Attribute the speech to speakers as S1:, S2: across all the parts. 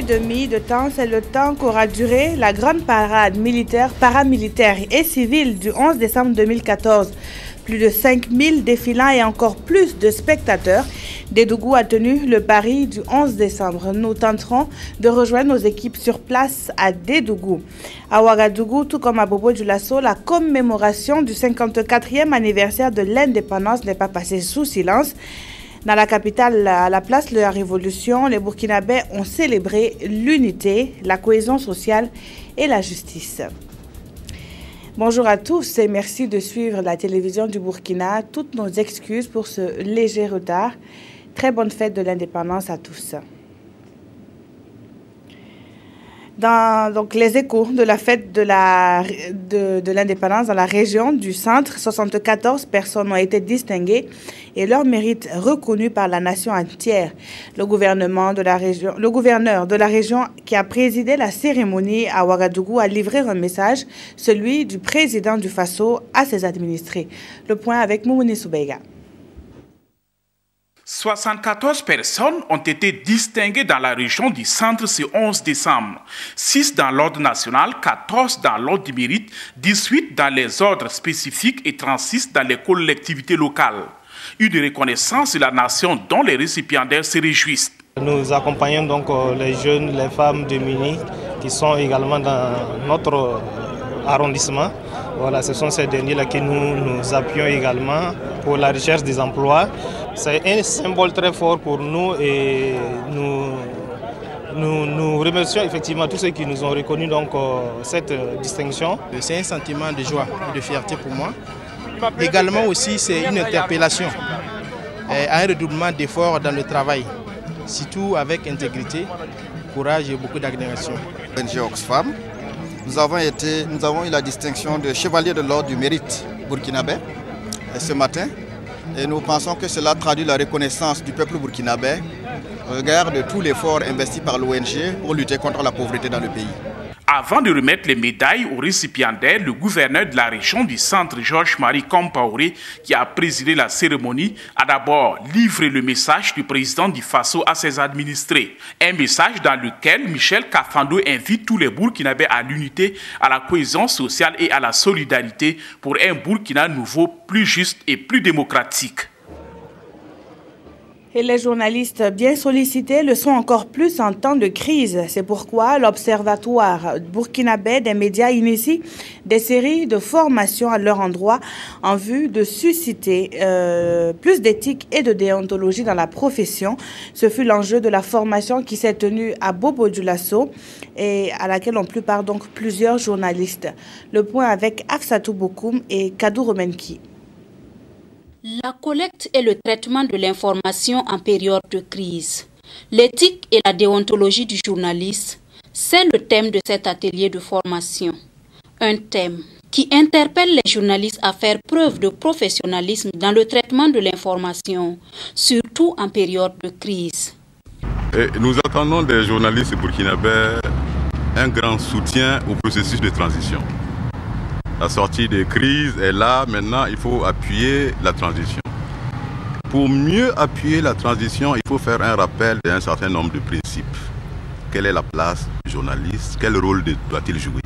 S1: et demi de temps, c'est le temps qu'aura duré la grande parade militaire, paramilitaire et civile du 11 décembre 2014. Plus de 5000 défilants et encore plus de spectateurs. Dédougou a tenu le pari du 11 décembre. Nous tenterons de rejoindre nos équipes sur place à Dédougou. À Ouagadougou, tout comme à Bobo-Dioulasso, la commémoration du 54e anniversaire de l'indépendance n'est pas passée sous silence. Dans la capitale, à la place de la Révolution, les Burkinabés ont célébré l'unité, la cohésion sociale et la justice. Bonjour à tous et merci de suivre la télévision du Burkina. Toutes nos excuses pour ce léger retard. Très bonne fête de l'indépendance à tous. Donc les échos de la fête de l'indépendance dans la région du centre, 74 personnes ont été distinguées et leur mérite reconnu par la nation entière. Le gouverneur de la région qui a présidé la cérémonie à Ouagadougou a livré un message, celui du président du Faso à ses administrés. Le point avec Moumouni Soubeiga.
S2: 74 personnes ont été distinguées dans la région du centre ce 11 décembre. 6 dans l'ordre national, 14 dans l'ordre du mérite, 18 dans les ordres spécifiques et 36 dans les collectivités locales. Une reconnaissance de la nation dont les récipiendaires se réjouissent.
S3: Nous accompagnons donc les jeunes, les femmes démunies qui sont également dans notre arrondissement. Voilà, ce sont ces derniers-là que nous appuyons également pour la recherche des emplois. C'est un symbole très fort pour nous et nous remercions effectivement tous ceux qui nous ont reconnu donc, cette distinction.
S4: C'est un sentiment de joie et de fierté pour moi. Également aussi, c'est une interpellation à un redoublement d'efforts dans le travail, surtout avec intégrité, courage et beaucoup d'admiration.
S5: ONG Oxfam, nous avons eu la distinction de chevalier de l'ordre du mérite burkinabé ce matin. Et nous pensons que cela traduit la reconnaissance du peuple burkinabé au regard de tout l'effort investi par l'ONG pour lutter contre la pauvreté dans le pays.
S2: Avant de remettre les médailles aux récipiendaires, le gouverneur de la région du centre, Georges-Marie Compaoré, qui a présidé la cérémonie, a d'abord livré le message du président du Faso à ses administrés. Un message dans lequel Michel Kafando invite tous les Burkinabés à l'unité, à la cohésion sociale et à la solidarité pour un Burkina nouveau, plus juste et plus démocratique.
S1: Et les journalistes bien sollicités le sont encore plus en temps de crise. C'est pourquoi l'Observatoire burkinabé des médias initie des séries de formations à leur endroit en vue de susciter plus d'éthique et de déontologie dans la profession. Ce fut l'enjeu de la formation qui s'est tenue à Bobo-Dioulasso et à laquelle ont pris part donc plusieurs journalistes. Le point avec Afsatou Bokoum et Kadou Romenki.
S6: La collecte et le traitement de l'information en période de crise. L'éthique et la déontologie du journaliste, c'est le thème de cet atelier de formation. Un thème qui interpelle les journalistes à faire preuve de professionnalisme dans le traitement de l'information, surtout en période de crise.
S7: Et nous attendons des journalistes burkinabés un grand soutien au processus de transition. La sortie des crises est là, maintenant il faut appuyer la transition. Pour mieux appuyer la transition, il faut faire un rappel d'un certain nombre de principes. Quelle est la place du journaliste? Quel rôle doit-il jouer?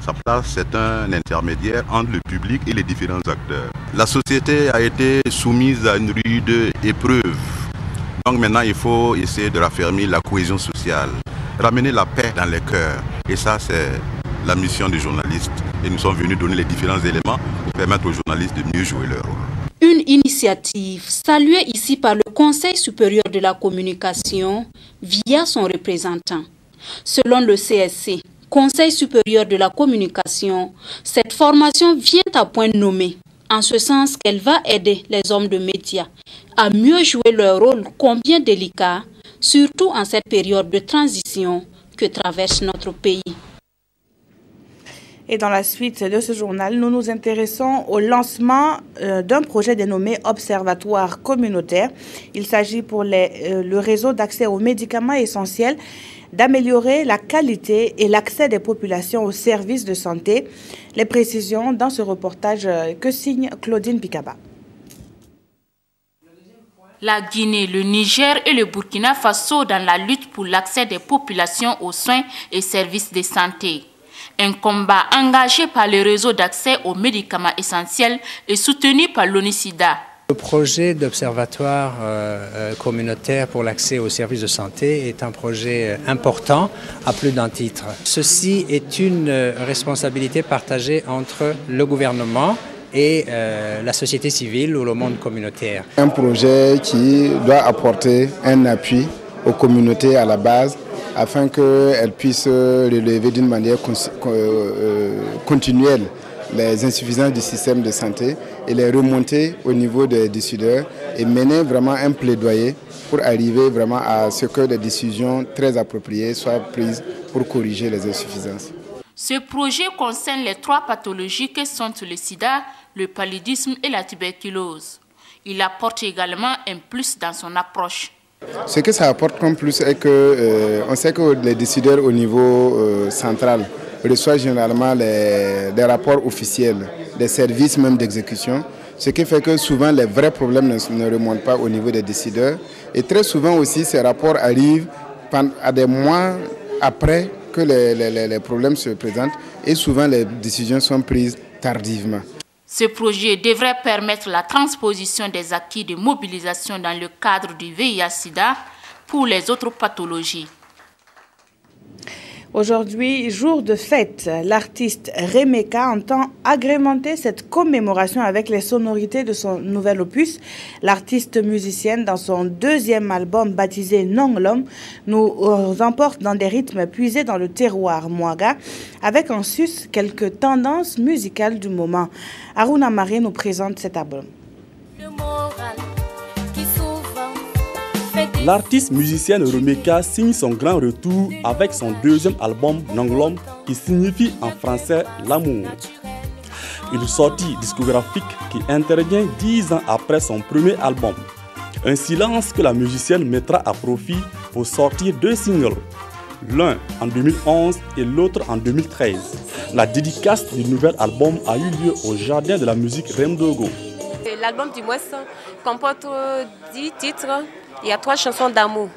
S7: Sa place, c'est un intermédiaire entre le public et les différents acteurs. La société a été soumise à une rude épreuve. Donc maintenant, il faut essayer de raffermir la cohésion sociale, ramener la paix dans les cœurs. Et ça, c'est la mission des journalistes. Et nous sommes venus donner les différents éléments pour permettre aux journalistes de mieux jouer leur rôle.
S6: Une initiative saluée ici par le Conseil supérieur de la communication via son représentant. Selon le CSC, Conseil supérieur de la communication, cette formation vient à point nommé, en ce sens qu'elle va aider les hommes de médias à mieux jouer leur rôle combien délicat, surtout en cette période de transition que traverse notre pays.
S1: Et dans la suite de ce journal, nous nous intéressons au lancement d'un projet dénommé Observatoire communautaire. Il s'agit pour le réseau d'accès aux médicaments essentiels d'améliorer la qualité et l'accès des populations aux services de santé. Les précisions dans ce reportage que signe Claudine Picaba.
S6: La Guinée, le Niger et le Burkina Faso dans la lutte pour l'accès des populations aux soins et services de santé. Un combat engagé par le réseau d'accès aux médicaments essentiels et soutenu par l'ONU-SIDA.
S8: Le projet d'observatoire communautaire pour l'accès aux services de santé est un projet important à plus d'un titre. Ceci est une responsabilité partagée entre le gouvernement et la société civile ou le monde communautaire.
S9: Un projet qui doit apporter un appui aux communautés à la base afin qu'elles puissent relever d'une manière continuelle les insuffisances du système de santé et les remonter au niveau des décideurs et mener vraiment un plaidoyer pour arriver vraiment à ce que des décisions très appropriées soient prises pour corriger les insuffisances.
S6: Ce projet concerne les 3 pathologies que sont le sida, le paludisme et la tuberculose. Il apporte également un plus dans son approche.
S9: Ce que ça apporte comme plus est que on sait que les décideurs au niveau central reçoivent généralement des rapports officiels, des services même d'exécution, ce qui fait que souvent les vrais problèmes ne remontent pas au niveau des décideurs. Et très souvent aussi ces rapports arrivent à des mois après que les problèmes se présentent et souvent les décisions sont prises tardivement.
S6: Ce projet devrait permettre la transposition des acquis de mobilisation dans le cadre du VIH-Sida pour les autres pathologies.
S1: Aujourd'hui, jour de fête, l'artiste Remeka entend agrémenter cette commémoration avec les sonorités de son nouvel opus. L'artiste musicienne, dans son 2e album baptisé Nonglom, nous emporte dans des rythmes puisés dans le terroir Mouaga, avec en sus quelques tendances musicales du moment. Aruna Maré nous présente cet album.
S10: L'artiste musicienne Remeka signe son grand retour avec son 2e album Nonglom qui signifie en français l'amour. Une sortie discographique qui intervient 10 ans après son premier album. Un silence que la musicienne mettra à profit pour sortir 2 singles, l'un en 2011 et l'autre en 2013. La dédicace du nouvel album a eu lieu au Jardin de la musique Remdogo.
S11: L'album du mois comporte 10 titres. Il y a 3 chansons d'amour.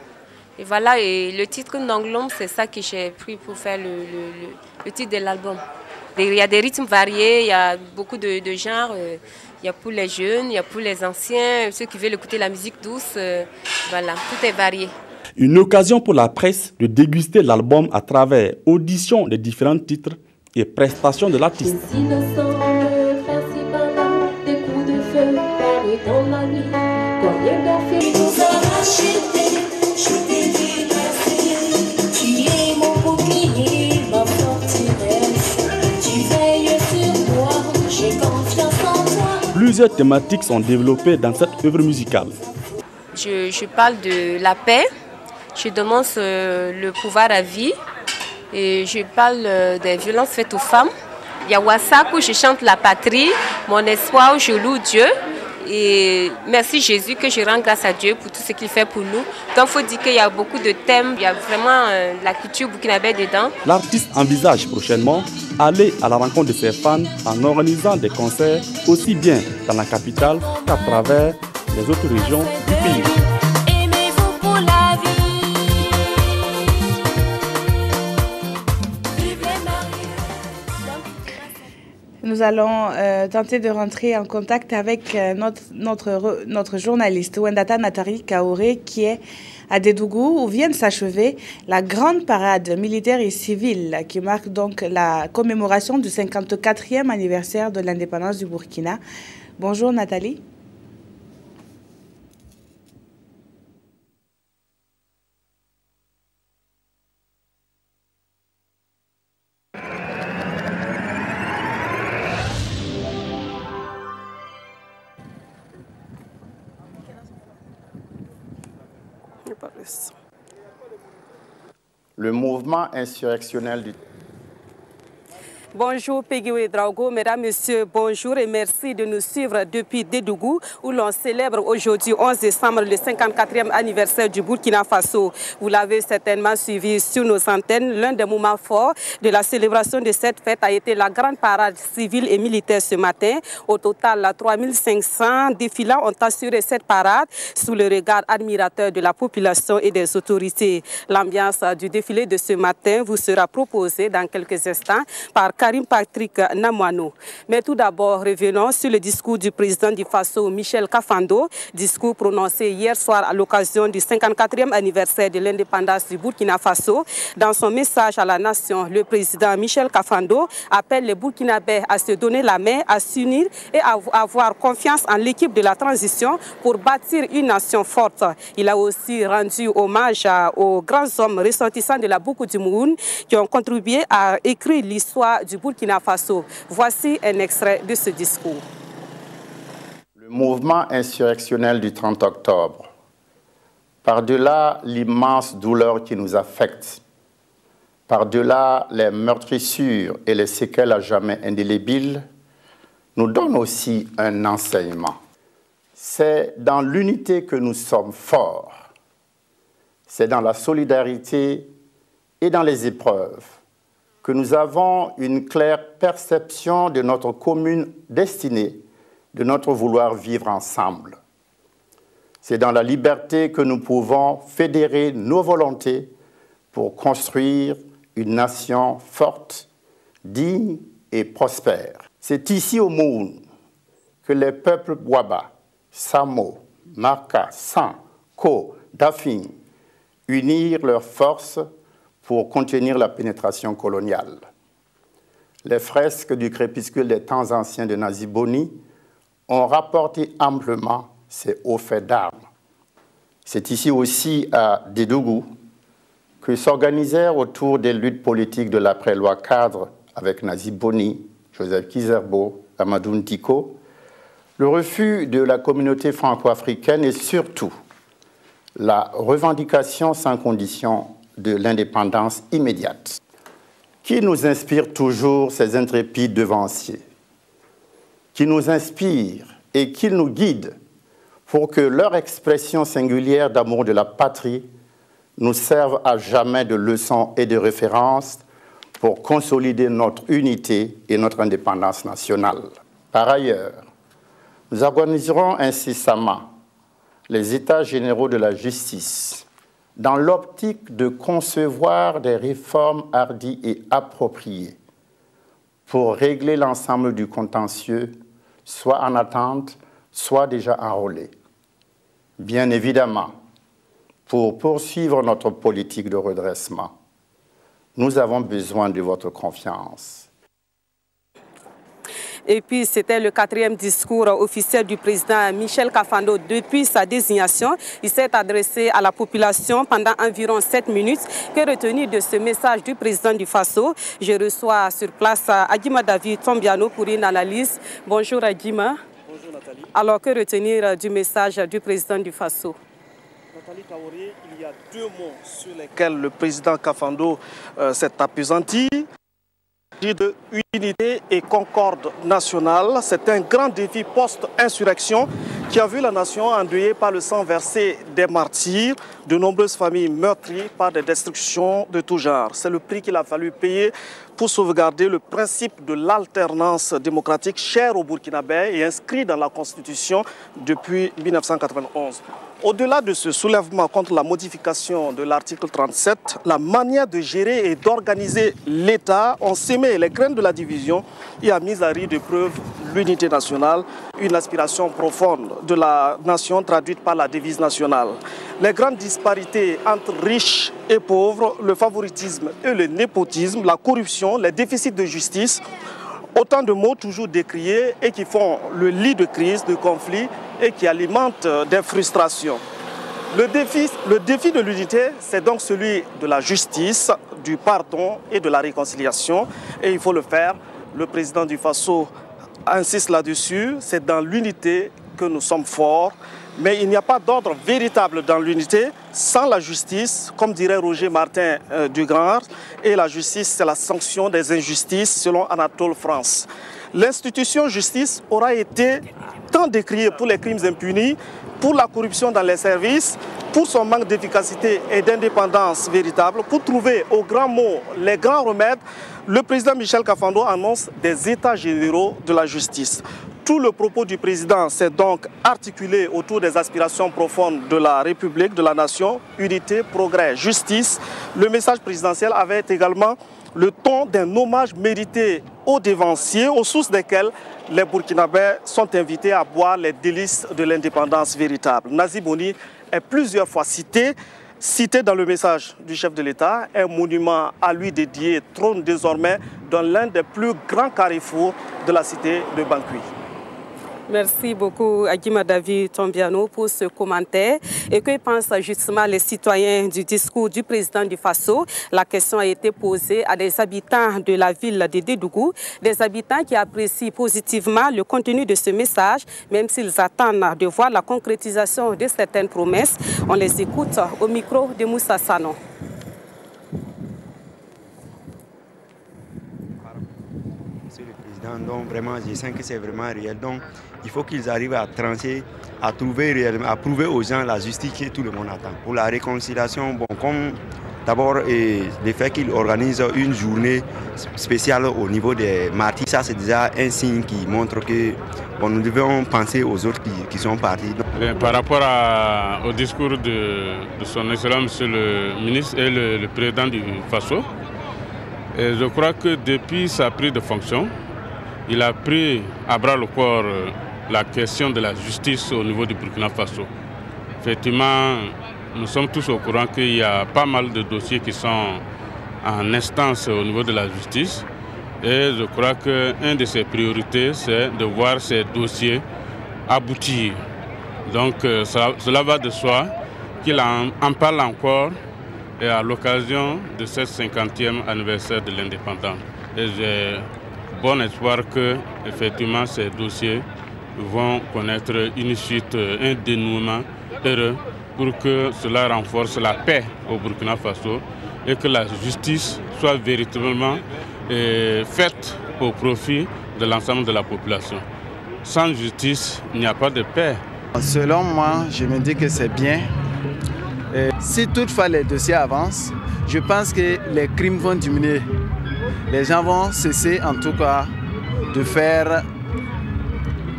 S11: Et voilà, et le titre Nonglom, c'est ça que j'ai pris pour faire le titre de l'album. Il y a des rythmes variés, il y a beaucoup de genres. Il y a pour les jeunes, il y a pour les anciens, ceux qui veulent écouter la musique douce. Voilà, tout est varié.
S10: Une occasion pour la presse de déguster l'album à travers audition des différents titres et prestations de l'artiste. Plusieurs thématiques sont développées dans cette œuvre musicale.
S11: Je parle de la paix, je demande le pouvoir à vie et je parle des violences faites aux femmes. Il y a Wassak où je chante la patrie, mon espoir où je loue Dieu. Et merci Jésus que je rends grâce à Dieu pour tout ce qu'il fait pour nous. Donc il faut dire qu'il y a beaucoup de thèmes, il y a vraiment la culture burkinabé dedans.
S10: L'artiste envisage prochainement aller à la rencontre de ses fans en organisant des concerts aussi bien dans la capitale qu'à travers les autres régions du pays.
S1: Nous allons tenter de rentrer en contact avec notre journaliste Wendata Natari Kaoré qui est à Dédougou où vient de s'achever la grande parade militaire et civile qui marque donc la commémoration du 54e anniversaire de l'indépendance du Burkina. Bonjour Nathalie.
S12: Le mouvement insurrectionnel Bonjour Peggy Ouedraogo, mesdames, messieurs, bonjour et merci de nous suivre depuis Dédougou où l'on célèbre aujourd'hui 11 décembre le 54e anniversaire du Burkina Faso. Vous l'avez certainement suivi sur nos antennes. L'un des moments forts de la célébration de cette fête a été la grande parade civile et militaire ce matin. Au total, 3500 défilants ont assuré cette parade sous le regard admirateur de la population et des autorités. L'ambiance du défilé de ce matin vous sera proposée dans quelques instants par Karim Patrick Namouano. Mais tout d'abord, revenons sur le discours du président du Faso, Michel Kafando, discours prononcé hier soir à l'occasion du 54e anniversaire de l'indépendance du Burkina Faso. Dans son message à la nation, le président Michel Kafando appelle les Burkinabés à se donner la main, à s'unir et à avoir confiance en l'équipe de la transition pour bâtir une nation forte. Il a aussi rendu hommage aux grands hommes ressortissants de la Boukou du Moun qui ont contribué à écrire l'histoire du Burkina Faso. Voici un extrait de ce discours.
S13: Le mouvement insurrectionnel du 30 octobre, par-delà l'immense douleur qui nous affecte, par-delà les meurtrissures et les séquelles à jamais indélébiles, nous donne aussi un enseignement. C'est dans l'unité que nous sommes forts. C'est dans la solidarité et dans les épreuves que nous avons une claire perception de notre commune destinée, de notre vouloir vivre ensemble. C'est dans la liberté que nous pouvons fédérer nos volontés pour construire une nation forte, digne et prospère. C'est ici au Moun que les peuples Bouaba, Samo, Marka, San, Ko, Dafing unirent leurs forces pour contenir la pénétration coloniale. Les fresques du crépuscule des temps anciens de Naziboni ont rapporté amplement ces hauts faits d'armes. C'est ici aussi à Dédougou que s'organisèrent autour des luttes politiques de l'après-loi cadre avec Naziboni, Joseph Kizerbo, Amadou Ntiko, le refus de la communauté franco-africaine et surtout la revendication sans condition de l'indépendance immédiate. Qui nous inspire toujours ces intrépides devanciers? Qui nous inspire et qui nous guide pour que leur expression singulière d'amour de la patrie nous serve à jamais de leçon et de référence pour consolider notre unité et notre indépendance nationale. Par ailleurs, nous organiserons incessamment les États généraux de la justice dans l'optique de concevoir des réformes hardies et appropriées pour régler l'ensemble du contentieux, soit en attente, soit déjà enrôlé. Bien évidemment, pour poursuivre notre politique de redressement, nous avons besoin de votre confiance.
S12: Et puis, c'était le 4e discours officiel du président Michel Kafando. Depuis sa désignation, il s'est adressé à la population pendant environ 7 minutes. Que retenir de ce message du président du Faso? Je reçois sur place Agima David Tombiano pour une analyse. Bonjour Agima.
S14: Bonjour Nathalie.
S12: Alors, que retenir du message du président du Faso?
S14: Nathalie Kaoré, il y a 2 mots sur lesquels le président Kafando s'est appesanti. De unité et concorde nationale, c'est un grand défi post-insurrection qui a vu la nation endeuillée par le sang versé des martyrs, de nombreuses familles meurtries par des destructions de tout genre. C'est le prix qu'il a fallu payer pour sauvegarder le principe de l'alternance démocratique cher aux Burkinabés et inscrit dans la Constitution depuis 1991. Au-delà de ce soulèvement contre la modification de l'article 37, la manière de gérer et d'organiser l'État ont sémé les graines de la division et a mis à rude épreuve l'unité nationale, une aspiration profonde de la nation traduite par la devise nationale. Les grandes disparités entre riches et pauvres, le favoritisme et le népotisme, la corruption, les déficits de justice, autant de mots toujours décriés et qui font le lit de crise, de conflits et qui alimentent des frustrations. Le défi de l'unité, c'est donc celui de la justice, du pardon et de la réconciliation. Et il faut le faire. Le président du Faso insiste là-dessus. C'est dans l'unité que nous sommes forts. Mais il n'y a pas d'ordre véritable dans l'unité sans la justice, comme dirait Roger Martin du Grand. Et la justice, c'est la sanction des injustices, selon Anatole France. L'institution justice aura été tant décriée pour les crimes impunis, pour la corruption dans les services, pour son manque d'efficacité et d'indépendance véritable, pour trouver aux grands mots les grands remèdes. Le président Michel Kafando annonce des états généraux de la justice. Tout le propos du président s'est donc articulé autour des aspirations profondes de la République, de la nation, unité, progrès, justice. Le message présidentiel avait également le ton d'un hommage mérité aux dévanciers, aux sources desquels les Burkinabés sont invités à boire les délices de l'indépendance véritable. Nazi Boni est plusieurs fois cité dans le message du chef de l'État. Un monument à lui dédié trône désormais dans l'un des plus grands carrefours de la cité de Bangui.
S12: Merci beaucoup Agima David Tombiano pour ce commentaire. Et que pensent justement les citoyens du discours du président du Faso? La question a été posée à des habitants de la ville de Dédougou, des habitants qui apprécient positivement le contenu de ce message, même s'ils attendent de voir la concrétisation de certaines promesses. On les écoute au micro de Moussa Sanon.
S15: Donc vraiment, je sens que c'est vraiment réel. Donc il faut qu'ils arrivent à trancher, à trouver réellement, à prouver aux gens la justice que tout le monde attend. Pour la réconciliation, bon, comme d'abord le fait qu'ils organisent une journée spéciale au niveau des martyrs, ça c'est déjà un signe qui montre que bon, nous devons penser aux autres qui sont partis.
S16: Par rapport au discours de son Excellence Monsieur le ministre et le président du Faso, je crois que depuis sa prise de fonction, il a pris à bras le corps la question de la justice au niveau du Burkina Faso. Effectivement, nous sommes tous au courant qu'il y a pas mal de dossiers qui sont en instance au niveau de la justice. Et je crois qu'une de ses priorités, c'est de voir ces dossiers aboutir. Donc cela va de soi qu'il en parle encore et à l'occasion de ce 50e anniversaire de l'indépendance. Et j'ai bon espoir que effectivement ces dossiers vont connaître une suite, un dénouement heureux pour que cela renforce la paix au Burkina Faso et que la justice soit véritablement faite au profit de l'ensemble de la population. Sans justice, il n'y a pas de paix.
S17: Selon moi, je me dis que c'est bien. Et si toutefois les dossiers avancent, je pense que les crimes vont diminuer. Les gens vont cesser en tout cas de faire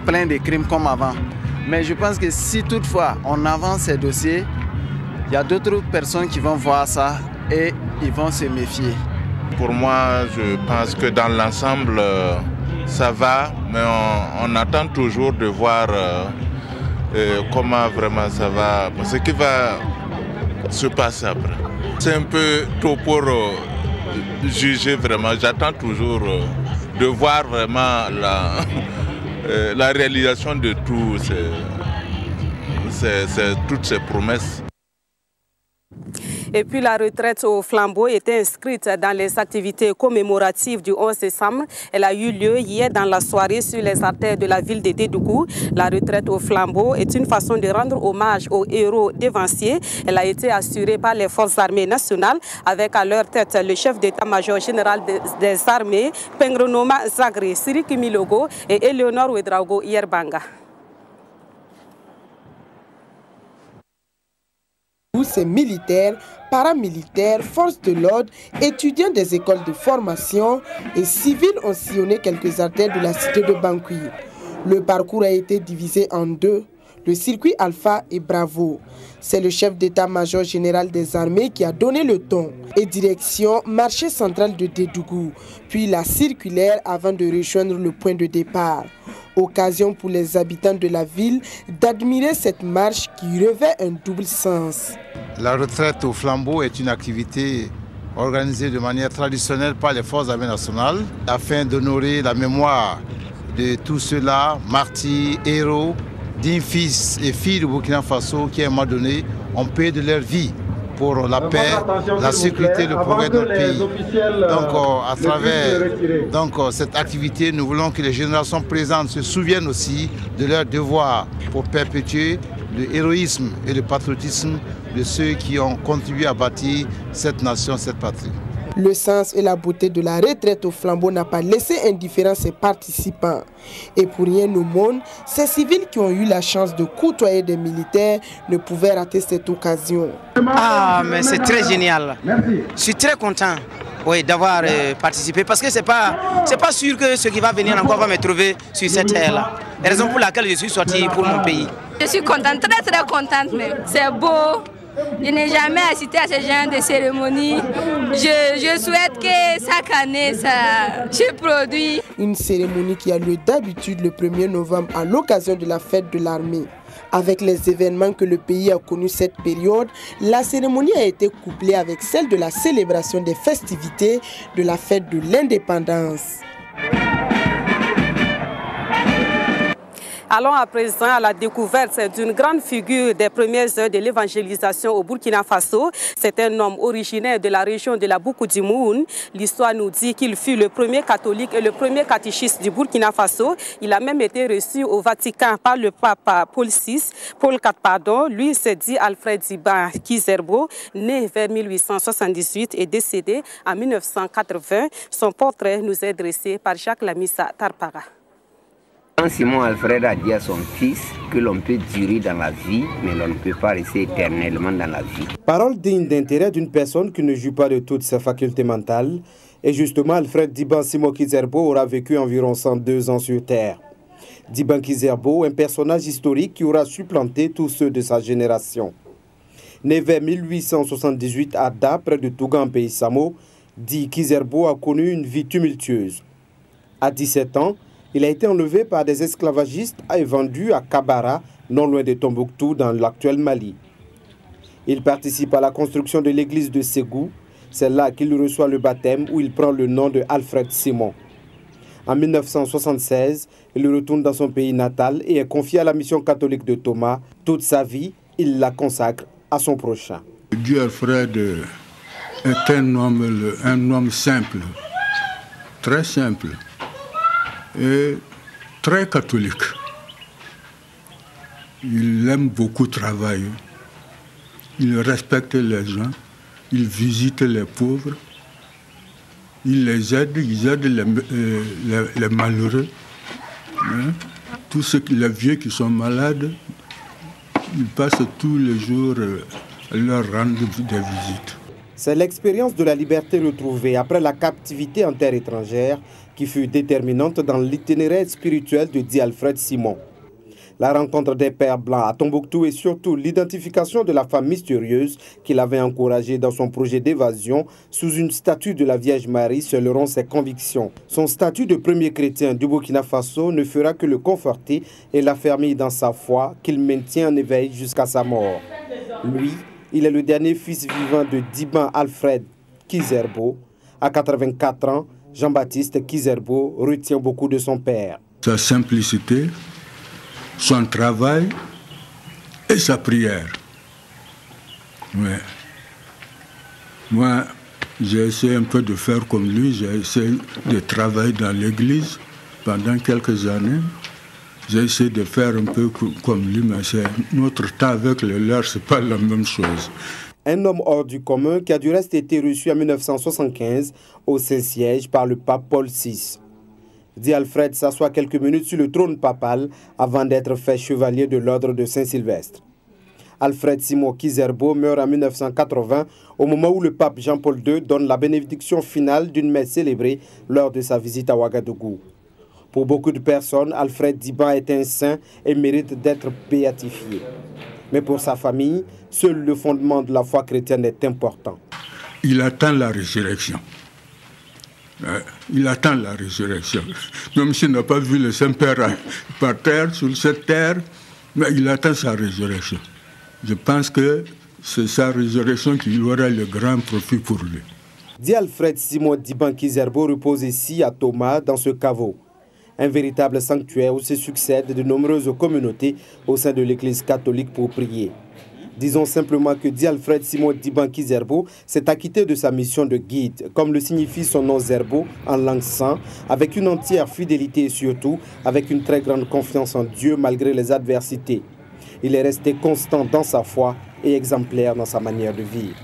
S17: plein de crimes comme avant. Mais je pense que si toutefois on avance ces dossiers, il y a d'autres personnes qui vont voir ça et ils vont se méfier.
S18: Pour moi, je pense que dans l'ensemble, ça va, mais on attend toujours de voir comment vraiment ça va, ce qui va se passer après. C'est un peu tôt pour juger vraiment. J'attends toujours de voir vraiment la réalisation de toutes ces promesses.
S12: Et puis la retraite au flambeau était inscrite dans les activités commémoratives du 11 décembre. Elle a eu lieu hier dans la soirée sur les artères de la ville de Dédougou. La retraite au flambeau est une façon de rendre hommage aux héros dévanciers. Elle a été assurée par les forces armées nationales avec à leur tête le chef d'état-major général des armées, Pengronoma Zagre, Siriki Milogo et Eleonore Ouedraogo Yerbanga.
S19: Ces militaires, paramilitaires, forces de l'ordre, étudiants des écoles de formation et civils ont sillonné quelques artères de la cité de Bangui. Le parcours a été divisé en deux, le circuit Alpha et Bravo. C'est le chef d'état-major général des armées qui a donné le ton et direction marché central de Dédougou, puis la circulaire avant de rejoindre le point de départ. Occasion pour les habitants de la ville d'admirer cette marche qui revêt un double sens.
S20: La retraite au flambeau est une activité organisée de manière traditionnelle par les forces armées nationales afin d'honorer la mémoire de tous ceux-là, martyrs, héros, dignes fils et filles du Burkina Faso qui à un moment donné ont payé de leur vie pour la paix, la sécurité, le progrès de notre pays. Donc à travers cette activité, nous voulons que les générations présentes se souviennent aussi de leur devoir pour perpétuer le héroïsme et le patriotisme de ceux qui ont contribué à bâtir cette nation, cette patrie.
S19: Le sens et la beauté de la retraite au flambeau n'a pas laissé indifférents ses participants. Et pour rien au monde, ces civils qui ont eu la chance de côtoyer des militaires ne pouvaient rater cette occasion.
S21: Ah, mais c'est très génial. Je suis très content d'avoir participé parce que c'est pas sûr que ce qui va venir encore va me trouver sur cette terre-là. La raison pour laquelle je suis sorti pour mon pays.
S22: Je suis contente, très contente même. C'est beau. Je n'ai jamais assisté à ce genre de cérémonie. Je souhaite que chaque année, ça se produise.
S19: Une cérémonie qui a lieu d'habitude le 1er novembre à l'occasion de la fête de l'armée. Avec les événements que le pays a connus cette période, la cérémonie a été couplée avec celle de la célébration des festivités de la fête de l'indépendance.
S12: Allons à présent à la découverte d'une grande figure des premières heures de l'évangélisation au Burkina Faso. C'est un homme originaire de la région de la Boukoudimoun. L'histoire nous dit qu'il fut le premier catholique et le premier catéchiste du Burkina Faso. Il a même été reçu au Vatican par le pape Paul IV. Lui, c'est dit Alfred Diban Kizerbo, né vers 1878 et décédé en 1980. Son portrait nous est dressé par Jacques Lamissa Tarpara.
S23: Simon Alfred a dit à son fils que l'on peut durer dans la vie, mais l'on ne peut pas rester éternellement dans la vie.
S24: Parole digne d'intérêt d'une personne qui ne joue pas de toutes ses facultés mentales. Et justement, Alfred Diban Simon Kizerbo aura vécu environ 102 ans sur Terre. Diban Kizerbo, un personnage historique qui aura supplanté tous ceux de sa génération. Né vers 1878 à Da, près de Touga en pays Samo, Di Kizerbo a connu une vie tumultueuse. À 17 ans, il a été enlevé par des esclavagistes et vendu à Kabara, non loin de Tombouctou, dans l'actuel Mali. Il participe à la construction de l'église de Ségou. C'est là qu'il reçoit le baptême où il prend le nom de Alfred Simon. En 1976, il retourne dans son pays natal et est confié à la mission catholique de Thomas. Toute sa vie, il la consacre à son prochain.
S25: Dieu Alfred est un homme simple, très simple. Et très catholique. Il aime beaucoup travailler. Il respecte les gens. Il visite les pauvres. Il les aide. Il aide les malheureux. Hein? Tous les vieux qui sont malades, il passe tous les jours à leur rendre des visites.
S24: C'est l'expérience de la liberté retrouvée après la captivité en terre étrangère qui fut déterminante dans l'itinéraire spirituel de Di Alfred Simon. La rencontre des pères blancs à Tombouctou et surtout l'identification de la femme mystérieuse qu'il avait encouragée dans son projet d'évasion sous une statue de la Vierge Marie scelleront ses convictions. Son statut de premier chrétien du Burkina Faso ne fera que le conforter et l'affermir dans sa foi qu'il maintient en éveil jusqu'à sa mort. Lui, il est le dernier fils vivant de Diban Alfred Kizerbo. À 84 ans, Jean-Baptiste Kizerbo retient beaucoup de son père.
S25: Sa simplicité, son travail et sa prière. Ouais. Moi, j'ai essayé un peu de faire comme lui. J'ai essayé de travailler dans l'église pendant quelques années. J'ai essayé de faire un peu comme lui, mais notre temps avec le leur, ce n'est pas la même chose.
S24: Un homme hors du commun qui a du reste été reçu en 1975 au Saint-Siège par le pape Paul VI. Di Alfred s'assoit quelques minutes sur le trône papal avant d'être fait chevalier de l'ordre de Saint-Sylvestre. Alfred Simon Kizerbo meurt en 1980 au moment où le pape Jean-Paul II donne la bénédiction finale d'une messe célébrée lors de sa visite à Ouagadougou. Pour beaucoup de personnes, Alfred Diban est un saint et mérite d'être béatifié. Mais pour sa famille, seul le fondement de la foi chrétienne est important.
S25: Il attend la résurrection. Il attend la résurrection. Même s'il n'a pas vu le Saint-Père par terre, sur cette terre, mais il attend sa résurrection. Je pense que c'est sa résurrection qui aura le grand profit pour lui.
S24: Di Alfred Simon Diban Kizerbo repose ici à Thomas, dans ce caveau. Un véritable sanctuaire où se succèdent de nombreuses communautés au sein de l'Église catholique pour prier. Disons simplement que Di Alfred Simon Diban Kizerbo s'est acquitté de sa mission de guide, comme le signifie son nom Zerbo en langue san, avec une entière fidélité et surtout avec une très grande confiance en Dieu malgré les adversités. il est resté constant dans sa foi et exemplaire dans sa manière de vivre.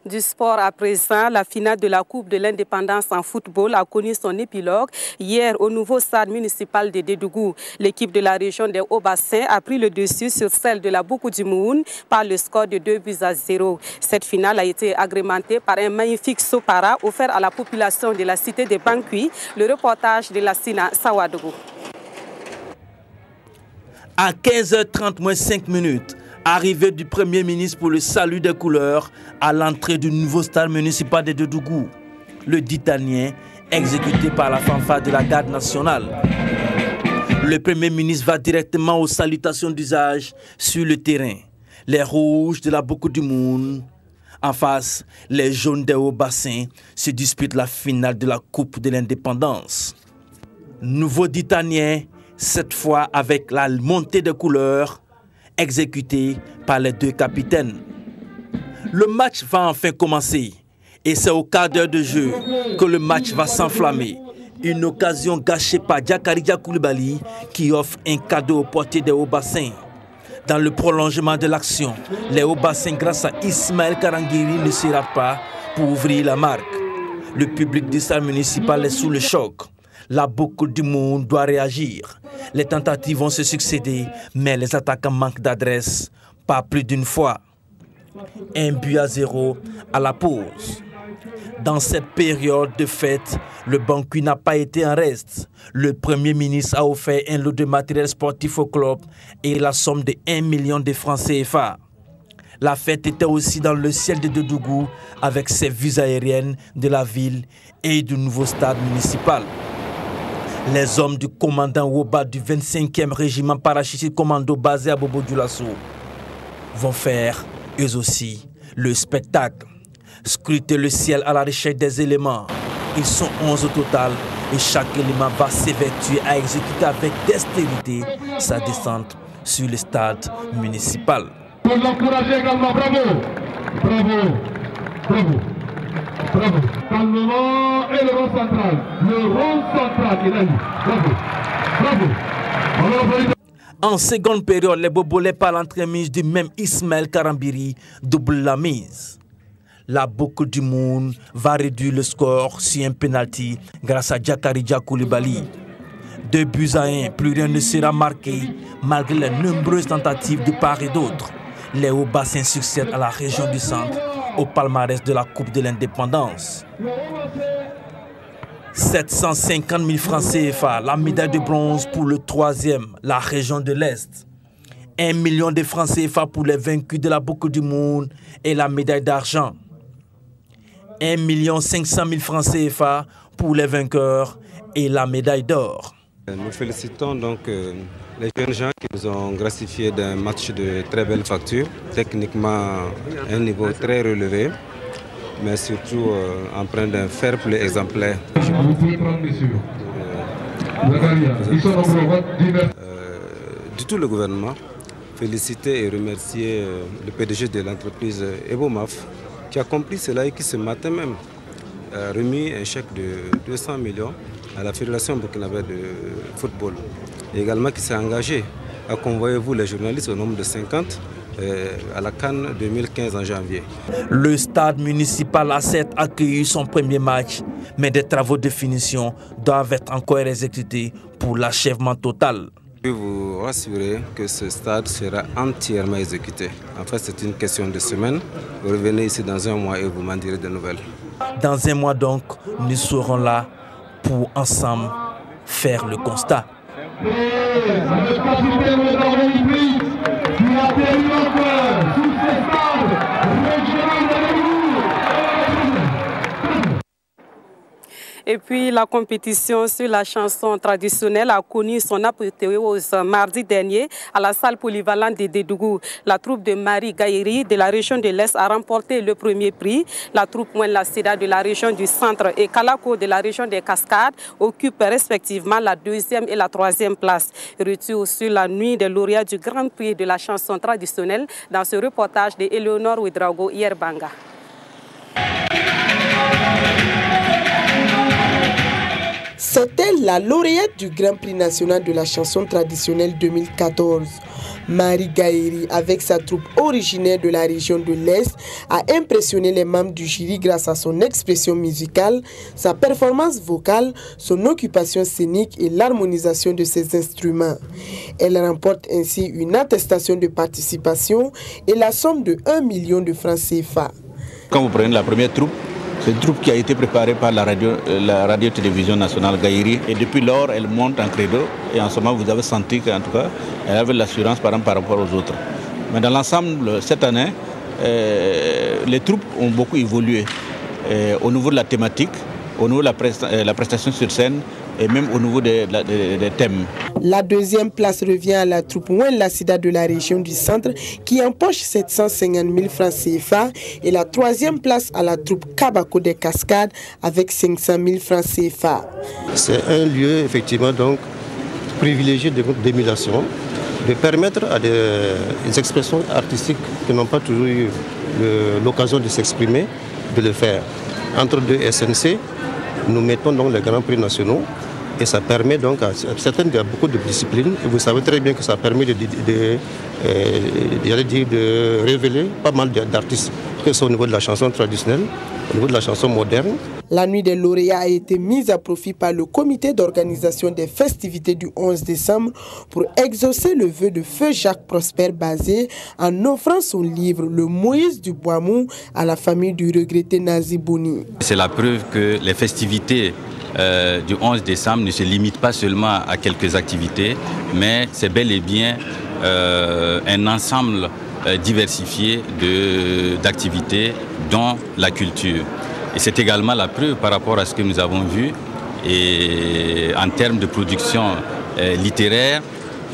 S12: Du sport à présent, la finale de la Coupe de l'Indépendance en football a connu son épilogue hier au nouveau stade municipal de Dédougou. L'équipe de la région des Hauts-Bassins a pris le dessus sur celle de la Boukou-du-Moun par le score de 2-0. Cette finale a été agrémentée par un magnifique sopara offert à la population de la cité de Bankui. Le reportage de Lassina Sawadougou.
S2: À 15h30 moins 5 minutes, arrivée du Premier ministre pour le salut des couleurs à l'entrée du nouveau stade municipal de Dédougou. Le Ditanien, exécuté par la fanfare de la garde nationale. Le Premier ministre va directement aux salutations d'usage sur le terrain. Les rouges de la Boukou-du-Moun. En face, les jaunes des Hauts-Bassins se disputent la finale de la Coupe de l'Indépendance. Nouveau Ditanien, cette fois avec la montée des couleurs, exécuté par les deux capitaines. Le match va enfin commencer et c'est au quart d'heure de jeu que le match va s'enflammer. Une occasion gâchée par Djakaridja Koulibaly qui offre un cadeau au portier des Hauts-Bassins. Dans le prolongement de l'action, les Hauts-Bassins grâce à Ismaël Karangiri ne se ratent pas pour ouvrir la marque. Le public du stade municipal est sous le choc. La Boukou-du-Moun doit réagir. Les tentatives vont se succéder, mais les attaquants manquent d'adresse, pas plus d'une fois. 1-0 à la pause. Dans cette période de fête, le Bankui n'a pas été en reste. Le Premier ministre a offert un lot de matériel sportif au club et la somme de 1 million de francs CFA. La fête était aussi dans le ciel de Dédougou avec ses vues aériennes de la ville et du nouveau stade municipal. Les hommes du commandant Woba du 25e régiment parachutiste commando basé à Bobo-Dioulasso vont faire, eux aussi, le spectacle. Scruter le ciel à la recherche des éléments. Ils sont 11 au total et chaque élément va s'évertuer à exécuter avec dextérité sa descente sur le stade municipal.
S3: Pour l'encourager également, bravo, bravo, bravo. Bravo. Calmement et le rond central. Le rond central, il a dit. Bravo. Bravo.
S2: En seconde période, les Bobolais par l'entremise du même Ismaël Karambiri double la mise. La Boukou-du-Moun va réduire le score sur un penalty grâce à Djakaridja Koulibaly. 2-1, plus rien ne sera marqué malgré les nombreuses tentatives de part et d'autre. Les Hauts-Bassins succèdent à la région du centre au palmarès de la Coupe de l'Indépendance. 750 000 francs CFA, la médaille de bronze pour le 3e, la région de l'Est. 1 million de francs CFA pour les vaincus de la Boukou-du-Moun et la médaille d'argent. 1 500 000 francs CFA pour les vainqueurs et la médaille d'or.
S4: Nous félicitons donc les jeunes gens qui nous ont gratifié d'un match de très belle facture, techniquement un niveau très relevé, mais surtout empreint d'un fair play exemplaire. Du tout le gouvernement, féliciter et remercier le PDG de l'entreprise Ebomaf qui a compris cela et qui ce matin même a remis un chèque de 200 millions à la Fédération burkinabé de football. Et également qui s'est engagé à convoyer vous les journalistes au nombre de 50 à la CAN 2015 en janvier.
S2: Le stade municipal a certes accueilli son premier match, mais des travaux de finition doivent être encore exécutés pour l'achèvement total.
S4: Je peux vous rassurer que ce stade sera entièrement exécuté. En fait, c'est une question de semaine. Vous revenez ici dans un mois et vous m'en direz de nouvelles.
S2: Dans un mois donc, nous serons là pour ensemble faire le constat.
S12: Et puis la compétition sur la chanson traditionnelle a connu son apothéose mardi dernier à la salle polyvalente de Dédougou. La troupe de Marie Gaïri de la région de l'Est a remporté le premier prix. La troupe Mouella Seda de la région du Centre et Kalako de la région des Cascades occupent respectivement la 2e et la 3e place. Retour sur la nuit des lauréats du Grand Prix de la chanson traditionnelle dans ce reportage de Eleonore Ouedraogo Yerbanga.
S19: Sans est elle la lauréate du Grand Prix national de la chanson traditionnelle 2014. Marie Gaïri, avec sa troupe originaire de la région de l'Est, a impressionné les membres du jury grâce à son expression musicale, sa performance vocale, son occupation scénique et l'harmonisation de ses instruments. Elle remporte ainsi une attestation de participation et la somme de 1 million de francs CFA.
S5: Quand vous prenez la première troupe, c'est une troupe qui a été préparée par la radio-télévision nationale Gaïri. Et depuis lors, elle monte en credo. Et en ce moment, vous avez senti qu'en tout cas, elle avait l'assurance par rapport aux autres. Mais dans l'ensemble, cette année, les troupes ont beaucoup évolué. Au niveau de la thématique, au niveau de la prestation sur scène et même au niveau des thèmes.
S19: La deuxième place revient à la troupe Ouin Sida de la région du centre qui empoche 750 000 francs CFA et la troisième place à la troupe Kabako des Cascades avec 500 000 francs CFA.
S6: C'est un lieu effectivement donc privilégié d'émulation, de permettre à des expressions artistiques qui n'ont pas toujours eu l'occasion de s'exprimer, de le faire. Entre deux SNC, nous mettons donc les grands prix nationaux et ça permet donc à certaines, il y a beaucoup de disciplines et vous savez très bien que ça permet de révéler pas mal d'artistes, que ce soit au niveau de la chanson traditionnelle, au niveau de la chanson moderne.
S19: La nuit des lauréats a été mise à profit par le comité d'organisation des festivités du 11 décembre pour exaucer le vœu de feu Jacques Prosper Bazé en offrant son livre Le Moïse du Bois-Mou à la famille du regretté Nazi Bouni.
S7: C'est la preuve que les festivités du 11 décembre ne se limitent pas seulement à quelques activités, mais c'est bel et bien un ensemble diversifié d'activités dont la culture. Et c'est également la preuve par rapport à ce que nous avons vu et en termes de production littéraire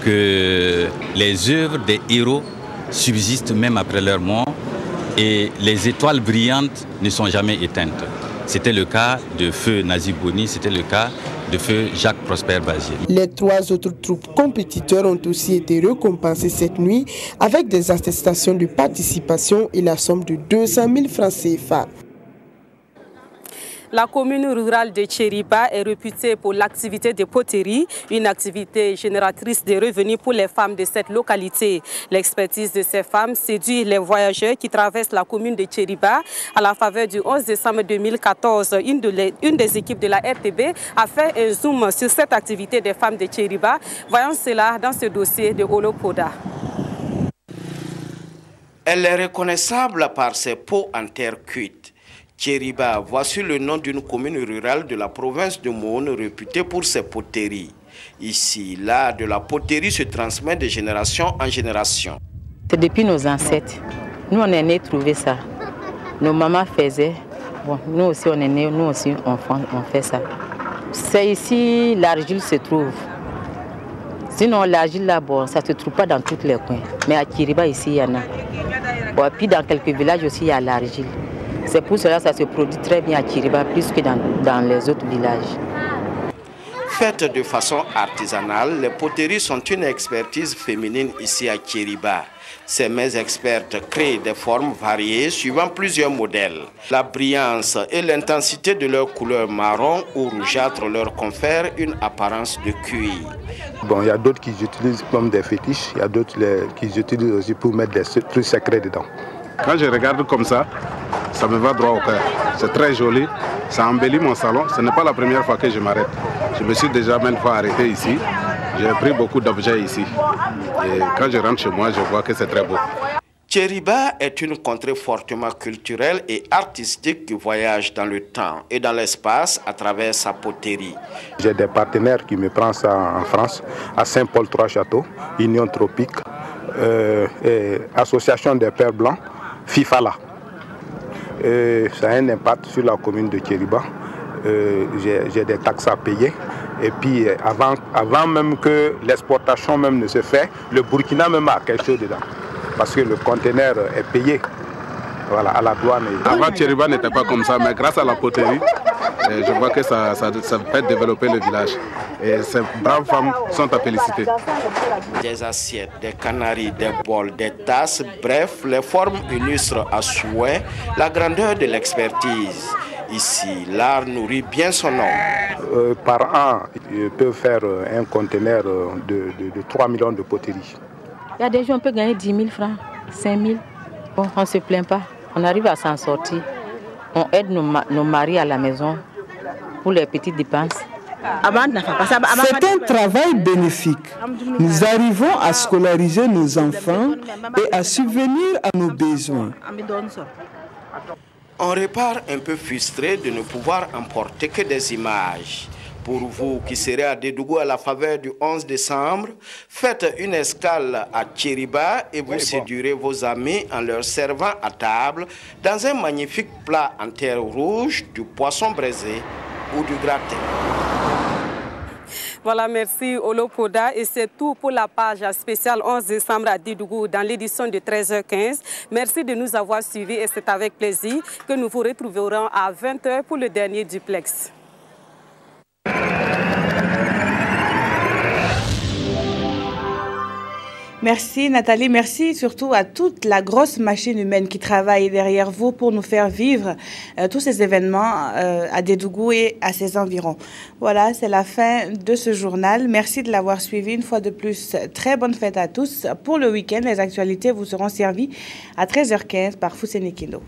S7: que les œuvres des héros subsistent même après leur mort et les étoiles brillantes ne sont jamais éteintes. C'était le cas de feu Nazi Bouni, c'était le cas de feu Jacques Prosper Bazé.
S19: Les 3 autres troupes compétiteurs ont aussi été récompensées cette nuit avec des attestations de participation et la somme de 200 000 francs CFA.
S12: La commune rurale de Tchériba est réputée pour l'activité de poterie, une activité génératrice de revenus pour les femmes de cette localité. L'expertise de ces femmes séduit les voyageurs qui traversent la commune de Tchériba. À la faveur du 11 décembre 2014, une des équipes de la RTB a fait un zoom sur cette activité des femmes de Tchériba. Voyons cela dans ce dossier de Holopoda.
S8: Elle est reconnaissable par ses pots en terre cuite. Tchériba, voici le nom d'une commune rurale de la province de Mohone réputée pour ses poteries. Ici, l'art de la poterie se transmet de génération en génération.
S9: C'est depuis nos ancêtres. Nous, on est nés trouver ça. Nos mamans faisaient. Bon, nous aussi, on est nés, nous aussi, on fait ça. C'est ici, l'argile se trouve. Sinon, l'argile là-bas, ça ne se trouve pas dans tous les coins. Mais à Tchériba, ici, il y en a. Bon, puis dans quelques villages aussi, il y a l'argile. C'est pour cela que ça se produit très bien à Tchériba, plus que dans les autres villages.
S8: Faites de façon artisanale, les poteries sont une expertise féminine ici à Tchériba. Ces mains expertes créent des formes variées suivant plusieurs modèles. La brillance et l'intensité de leurs couleurs marron ou rougeâtre leur confèrent une apparence de cuir.
S26: Bon, il y a d'autres qui utilisent comme des fétiches, il y a d'autres qui utilisent aussi pour mettre des trucs secrets dedans.
S27: Quand je regarde comme ça me va droit au cœur. C'est très joli, ça embellit mon salon. Ce n'est pas la première fois que je m'arrête. Je me suis déjà maintes fois arrêté ici. J'ai pris beaucoup d'objets ici. Et quand je rentre chez moi, je vois que c'est très beau.
S8: Tchériba est une contrée fortement culturelle et artistique qui voyage dans le temps et dans l'espace à travers sa poterie.
S26: J'ai des partenaires qui me prennent ça en France, à Saint-Paul-Trois-Châteaux, Union Tropique, Association des Pères Blancs, FIFALA. Ça a un impact sur la commune de Tchériba. J'ai des taxes à payer. Et puis avant même que l'exportation même ne se fait, le Burkina même a quelque chose dedans. Parce que le conteneur est payé, voilà, à la douane.
S27: Avant, Tchériba n'était pas comme ça, mais grâce à la poterie, je vois que ça fait développer le village. Et ces braves femmes sont à féliciter.
S8: Des assiettes, des canaries, des bols, des tasses, bref, les formes illustrent à souhait la grandeur de l'expertise. Ici, l'art nourrit bien son homme.
S26: Par an, il peut faire un conteneur de 3 millions de poteries.
S9: Il y a des gens qui peuvent gagner 10 000 francs, 5 000. Bon, on ne se plaint pas. On arrive à s'en sortir. On aide nos maris à la maison pour les petites dépenses.
S1: C'est un travail bénéfique. Nous arrivons à scolariser nos enfants et à subvenir à nos besoins.
S8: On repart un peu frustré de ne pouvoir emporter que des images. Pour vous qui serez à Dédougou à la faveur du 11 décembre, faites une escale à Tchériba et vous séduirez vos amis en leur servant à table dans un magnifique plat en terre rouge, du poisson braisé ou du gratin.
S12: Voilà, merci Olopoda. Et c'est tout pour la page spéciale 11 décembre à Dédougou dans l'édition de 13h15. Merci de nous avoir suivis et c'est avec plaisir que nous vous retrouverons à 20h pour le dernier duplex.
S10: Merci Nathalie, merci surtout à toute la grosse machine humaine qui travaille derrière vous pour nous faire vivre tous ces événements à Dédougou et à ses environs. Voilà, c'est la fin de ce journal. Merci de l'avoir suivi une fois de plus. Très bonne fête à tous. Pour le week-end, les actualités vous seront servies à 13h15 par Fousseni Kindo.